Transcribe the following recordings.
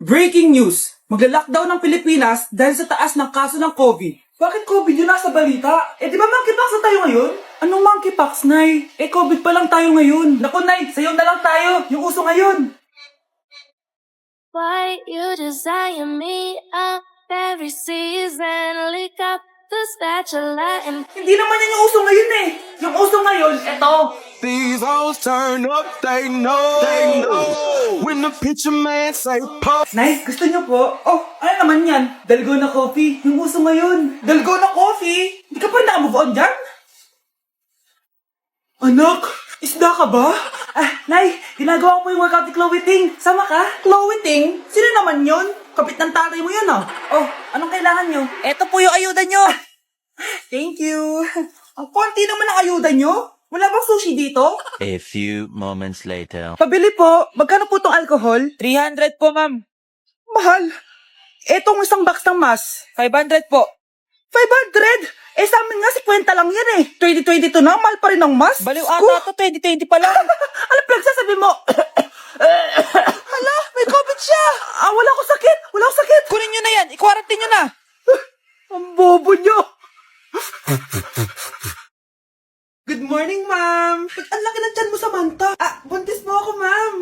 Breaking news! Magla-lockdown ng Pilipinas dahil sa taas ng kaso ng COVID. Bakit COVID yun nasa balita? Eh di ba monkeypox na tayo ngayon? Anong monkeypox, Nay? Eh COVID pa lang tayo ngayon. Naku, Nay, sayo na lang tayo. Yung uso ngayon. Why you desire me up every season? Lick up the spatula and Hindi naman yan yung uso ngayon eh. Yung uso ngayon, eto. These hoes turn up, they know. When the picture man say pop. Nay, gusto niyo po? Oh, ano naman yan? Dalgona coffee. Yung uso ngayon. Dalgona coffee? Hindi ka pa na-move on dyan? Anak, isda ka ba? Nay, ginagawa ko po yung workout ni Chloe Ting. Sama ka? Chloe Ting? Sino naman yun? Kapit ng tatay mo yun, ah. Oh, anong kailangan nyo? Eto po yung ayuda nyo. Thank you. Ang konti naman ang ayuda nyo. Wala bang sushi dito? A few moments later. Pabili po. Magkano po tong alcohol? 300 po, ma'am. Mahal. Etong isang box ng mas. 500 po. 500? Eh, sa amin nga, 50 lang yan eh. 2022 na, mahal pa rin ang mas. Baliw ata to, 2020 pa lang. Ano pinagsasabi mo? Hala, may COVID siya. Wala ko sakit. Wala ko sakit. Kunin nyo na yan. I-quarantine nyo na. Ang bobo nyo. Good morning, ma'am. Ba't ang laki ng tiyan mo, Samantha? Buntis mo ako, ma'am.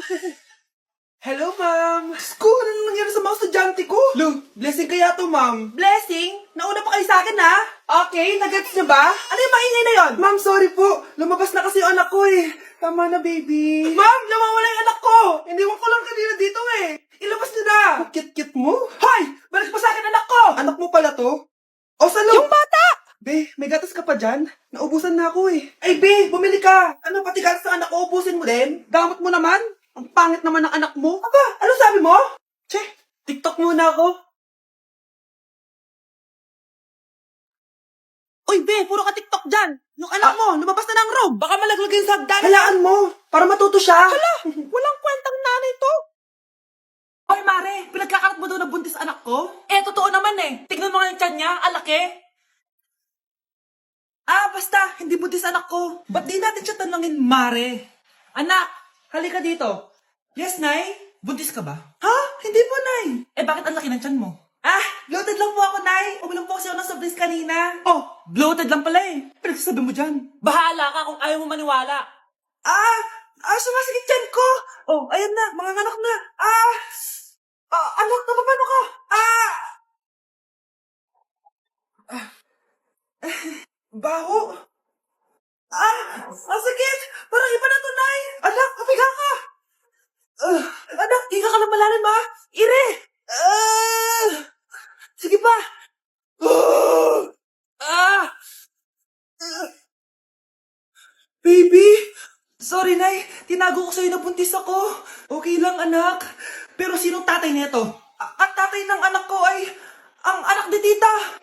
Hello, ma'am. Sko, ano nangyari sa mga estudyante ko? Lo, blessing kaya to, ma'am. Blessing? Nauna pa kayo sa akin, ha? Okay, nagets niyo ba? Ano yung maingay na yon? Ma'am, sorry po. Lumabas na kasi yung anak ko, eh. Tama na, baby. Ma'am, nawawala yung anak ko. Iniwan ko lang kanina dito, eh. Ilabas niyo na. Kit-kit mo? Hoy! Balik pa sa akin, anak ko! Anak mo pala to? O, salo? Yung bata! Be, may gatas ka pa dyan? Naubusan na ako, eh. Ay, Be, bumili ka. Ano, pati gatas ng anak ko, ubusin mo din? Gamot mo naman? Ang pangit naman ng anak mo. Aba, ano sabi mo? Che, TikTok muna ako. Uy, Be, puro ka TikTok dyan. Yung anak mo, lumabas na ng room. Baka malaglag yung sa hagdan. Halaan mo, para matuto siya. Hala, walang kwentang nanay to. Hoy, Mare, pinagkakarat mo daw na buntis anak ko? Eh, totoo naman eh. Tignan mo nga yung tiyan niya, alaki. Basta, hindi buntis anak ko. Ba't di natin siya tanongin, Mare? Anak, halika dito. Yes, Nay? Buntis ka ba? Ha? Hindi po, Nay. Eh, bakit ang laki ng tiyan mo? Bloated lang po ako, Nay. Uminom po kasi ako ng soft drinks kanina. Oh, bloated lang pala eh. Pinagsasabi mo dyan. Bahala ka kung ayaw mo maniwala. Sumasigit tiyan ko. Oh, ayan na, mga anak na. Anak, napapano ka? Baho. Sakit. Parang iba na to, Nay. Anak, papiga ka. Anak, higa ka lang malalim, ha? Ire. Sige pa. Baby. Sorry, Nay. Tinago ko sa'yo na buntis ako. Okay lang, anak. Pero sinong tatay nito? Ang tatay ng anak ko ay ang anak ni tita.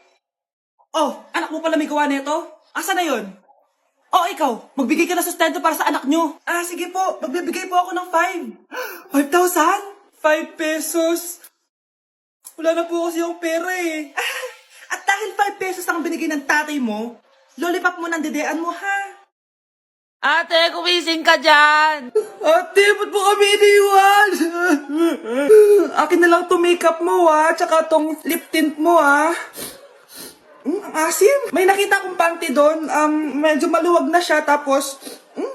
Oh, anak mo pala may gawa nito? Asa na yon? Oh, ikaw, magbigay ka ng sustento para sa anak nyo. Sige po, magbibigay po ako ng 5. 5,000? 5 pesos. Wala na po kasi yung pera eh. At dahil 5 pesos ang binigay ng tatay mo, lollipop mo ng dedean mo, ha? Ate, kumising ka dyan. Ate, ba't mo kami iniwan? Akin na lang to makeup mo, ha? Tsaka tong lip tint mo, ha? Ang asim. May nakita akong panty doon. Medyo maluwag na siya. Tapos,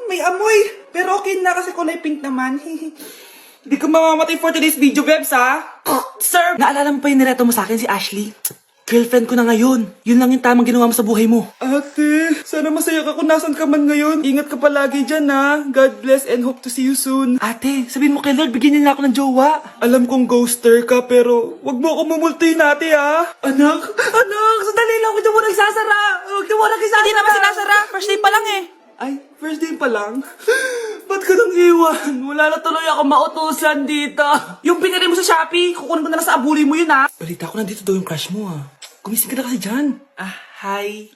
may amoy. Pero okay na kasi kulay pink naman. Hindi ko mamamatay for today's video, Bebs, ha? Sir! Naalala mo pa yung nireto mo sa akin si Ashley? Girlfriend ko na ngayon. Yun lang yung tamang ginawa mo sa buhay mo. Ate, sana masaya ka kung nasan ka man ngayon. Ingat ka palagi dyan, ha? God bless and hope to see you soon. Ate, sabihin mo kay Lord, bigyan niya na ako ng jowa. Alam kong ghoster ka, pero wag mo ako mumultuin, ate, ha? Anak, sandali lang. Huwag niyo mo nagsasara. Huwag niyo mo nagsasara. Hindi naman sinasara. First day pa lang eh. Ay, first day pa lang? Ba't ka nang iwan? Wala na tuloy ako mautusan dito. Yung pinili mo sa Shopee, kukunin ko na lang sa abuli mo yun, ha? Balita ko nandito daw yung crush mo, ha? Gumising ka na kasi dyan. Hi.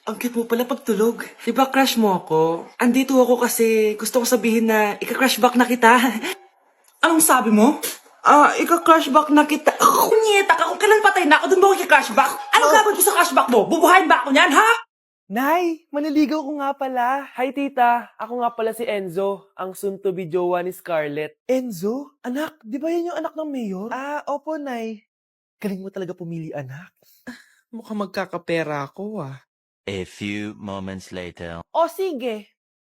Ang cute mo pala pagtulog. Diba crush mo ako? Andito ako kasi gusto ko sabihin na ika-crush back na kita. Anong sabi mo? Ika-crush back na kita. Kunyeta ka, kung kailan patay na ako, dun ba ako ika-crush back? Anong gagawin ko sa crush back mo? Bubuhayin ba ako niyan, ha? Nay, maniligaw ko nga pala. Hi, tita. Ako nga pala si Enzo, ang soon-to-be jowa ni Scarlett. Enzo? Anak, di ba yan yung anak ng mayor? Ah, opo, Nay. Galing mo talaga pumili, anak. Mukhang magkakapera ako ah. A few moments later. O sige,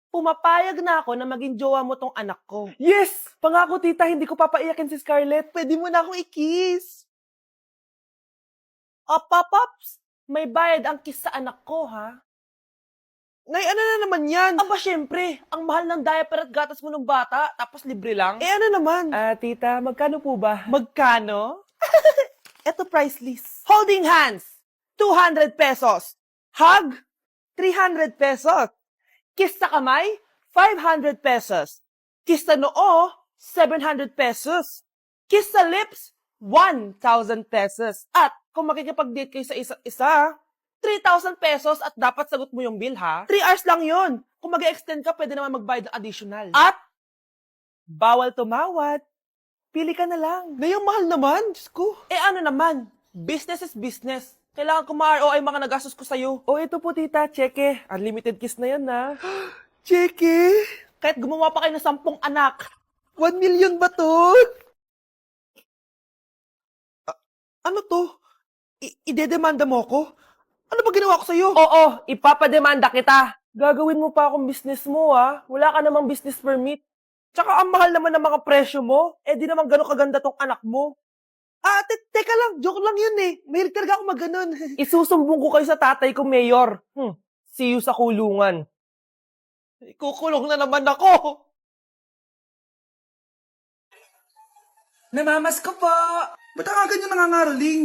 pumapayag na ako na maging jowa mo tong anak ko. Yes! Pangako, tita, hindi ko papaiyakin si Scarlett. Pwede mo na akong i-kiss. O, Pops, may bayad ang kiss sa anak ko, ha? Nay, ano na naman yan? Aba, syempre, ang mahal ng diaper at gatas mo ng bata, tapos libre lang. Eh, ano naman? Tita, magkano po ba? Magkano? Eto price list. Holding hands, 200 pesos. Hug, 300 pesos. Kiss sa kamay, 500 pesos. Kiss sa noo, 700 pesos. Kiss sa lips, 1,000 pesos. At kung makikipag-date kayo sa isa't isa, 3,000 pesos at dapat sagot mo yung bill, ha? 3 hours lang yon. Kung mag-extend ka, pwede naman magbayad ng additional. At, bawal tumawad. Pili ka na lang. Ngayong mahal naman, Diyos ko. Eh ano naman, business is business. Kailangan ko ma-ROI mga nagastos ko sa'yo. O ito po, tita, cheque. Unlimited kiss na yan, na. Cheque? Kahit gumawa pa kayo ng 10 anak. 1 million ba to? Ano to? Idedemanda mo ko? Ano ba ginawa ko sa'yo? Oo, ipapademanda kita. Gagawin mo pa akong business mo, ha? Wala ka namang business permit. Tsaka ang mahal naman ng mga presyo mo. Eh di naman gano'ng kaganda tong anak mo. Teka lang, joke lang yun eh. Mahilig talaga ako maganon. Isusumbong ko kayo sa tatay ko, Mayor. See you sa kulungan. Kukulong na naman ako. Namamas ko po! Ba't ang aga nyo nangangaroling?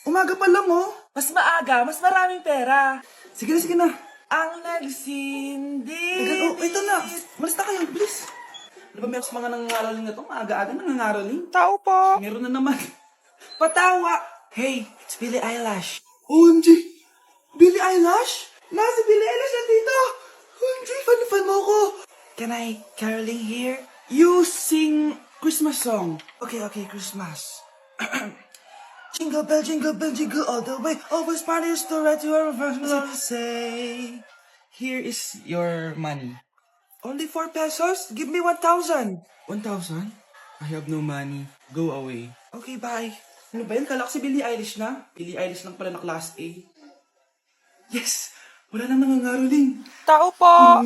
Umaga pa lang oh. Mas maaga, mas maraming pera. Sige na, sige na. Ang nagsindi. Ito na. Malis na kayo, bilis. Ano ba meron sa mga nangangaroling na to? Maaga-aga nangangaroling? Tao po. Meron na naman. Patawa. Hey, it's Billie Eilish. OMG! Billie Eilish? Si Billie Eilish nandito. OMG, fan mo ko. Can I caroling here? You sing Christmas song. Okay, Christmas. Jingle bell, jingle all the way. Always parties to right to our first say. Here is your money. Only 4 pesos? Give me 1,000. 1,000? I have no money. Go away. Okay, bye. Ano ba yan? Kala ko si Billie Eilish na. Billie Eilish lang pala na class A. Yes! Wala nang nangangaroling. Tao po!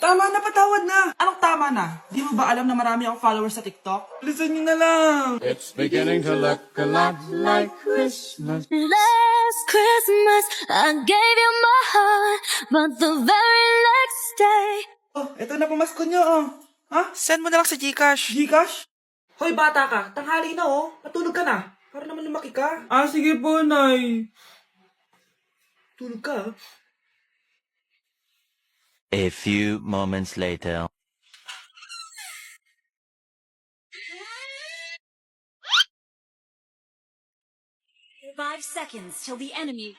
Tama na, patawad na. Anong tama na? Di mo ba alam na marami akong followers sa TikTok? Listen nyo na lang. It's beginning to look a lot like Christmas. Last Christmas, I gave you my heart, but the very next day, Oh, eto na pamasko nyo, oh. Ha? Send mo na lang sa Gcash. Gcash? Hoy, bata ka. Tanghali na, oh. Matulog ka na. Para naman lumaki ka. Sige po, Nay. Tulog ka, ah. A few moments later. 5 seconds till the enemy.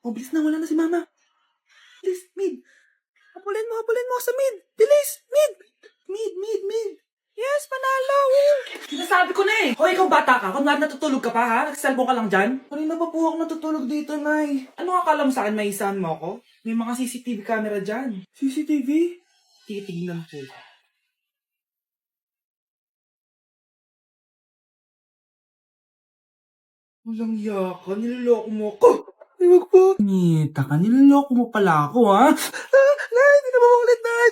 Oh, bilis na, wala na si Mama. Bilis, mid. Habulin mo ako sa mid. Bilis, mid. Mid. Yes, panalo. Sinasabi ko na eh. Hoy, ikaw bata ka. Kung natutulog ka pa, ha? Nagsiselfon ka lang dyan. Kanina pa po ako natutulog dito, Nay. Ano nga akala mo sa akin, may isahan mo ako? May mga CCTV camera dyan. CCTV? Titignan ko. Walang yaka, niloloko mo ako. Ay, wag po. Nita ka, niloloko mo pala ako, ha? Nay, hindi na maulit, Nay.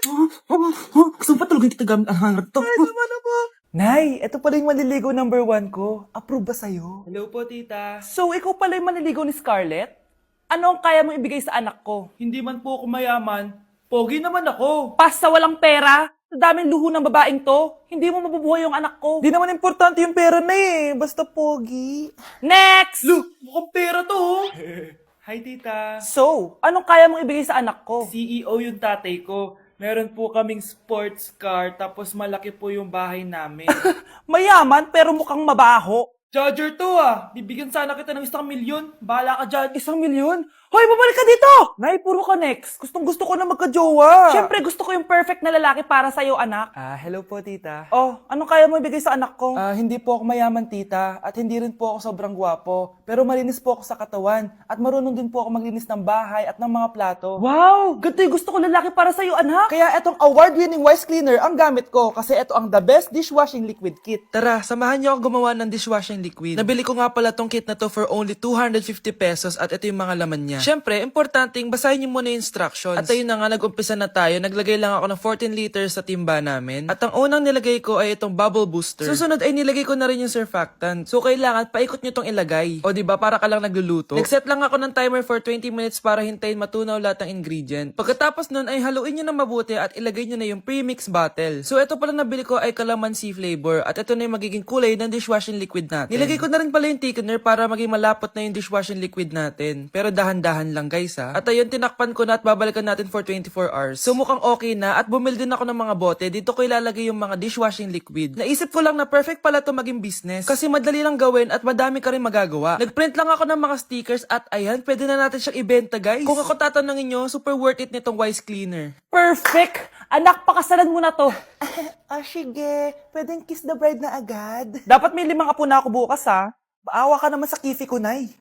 Gusto mo pa tulogin kita gamit ang hangar to? Nay, tama na po. Nay, ito pala yung manliligaw number 1 ko. Approve ba sa'yo? Hello po, tita. So, ikaw pala yung manliligaw ni Scarlett? Ano ang kaya mong ibigay sa anak ko? Hindi man po ako mayaman. Pogi naman ako. Pas sa walang pera? Sa daming luho ng babaeng to, hindi mo mabubuhay yung anak ko. Di naman importante yung pera na eh. Basta pogi. Next! Mukhang pera to, oh. Hi, tita. So, anong kaya mong ibigay sa anak ko? CEO yung tatay ko. Meron po kaming sports car, tapos malaki po yung bahay namin. Mayaman pero mukhang mabaho. Judger to ah. Bibigyan sana kita ng 1,000,000. Bahala ka dyan. 1,000,000? Hoy, babalik ka dito! Nay, puro ka next. Gustong gusto ko na magka-jowa. Siyempre, gusto ko yung perfect na lalaki para sa'yo, anak. Hello po, tita. Oh, anong kaya mo ibigay sa anak ko? Hindi po ako mayaman, tita, at hindi rin po ako sobrang gwapo. Pero malinis po ako sa katawan, at marunong din po ako maglinis ng bahay at ng mga plato. Wow! Ganito yung gusto ko lalaki para sa'yo, anak. Kaya etong award-winning Wise Cleaner ang gamit ko kasi ito ang the best dishwashing liquid kit. Tara, samahan niyo ako gumawa ng dishwashing liquid. Nabili ko nga pala tong kit na to for only 250 pesos at ito yung mga laman niya. Siyempre, importanteng basahin niyo muna yung instructions. At ayun na nga, nag-umpisa na tayo. Naglagay lang ako ng 14 liters sa timba namin. At ang unang nilagay ko ay itong bubble booster. Susunod ay nilagay ko na rin yung surfactant. So kailangan paikot niyo tong ilagay. O diba, para ka lang nagluluto. Nag-set lang ako ng timer for 20 minutes para hintayin matunaw lahat ng ingredient. Pagkatapos nun ay haluin niyo na mabuti at ilagay niyo na yung pre-mix bottle. So ito pala nabili ko ay calamansi flavor at ito na yung magiging kulay ng dishwashing liquid natin. Nilagay ko na rin pala yung thickener para maging malapot na yung dishwashing liquid natin. Pero dahan-dahan lang guys ha. At ayun, tinakpan ko na at babalikan natin for 24 hours. So mukhang okay na at bumili din ako ng mga bote. Dito ko ilalagay yung mga dishwashing liquid. Naisip ko lang na perfect pala to maging business kasi madali lang gawin at madami ka rin magagawa. Nagprint lang ako ng mga stickers at ayan, pwede na natin siyang ibenta guys. Kung ako tatanungin nyo, super worth it nitong Wise Cleaner. Perfect! Anak, pakasalan mo na to. Sige. Pwedeng kiss the bride na agad. Dapat may 5 apo na ako bukas, ha? Baawa ka naman sa kifi ko, Nay.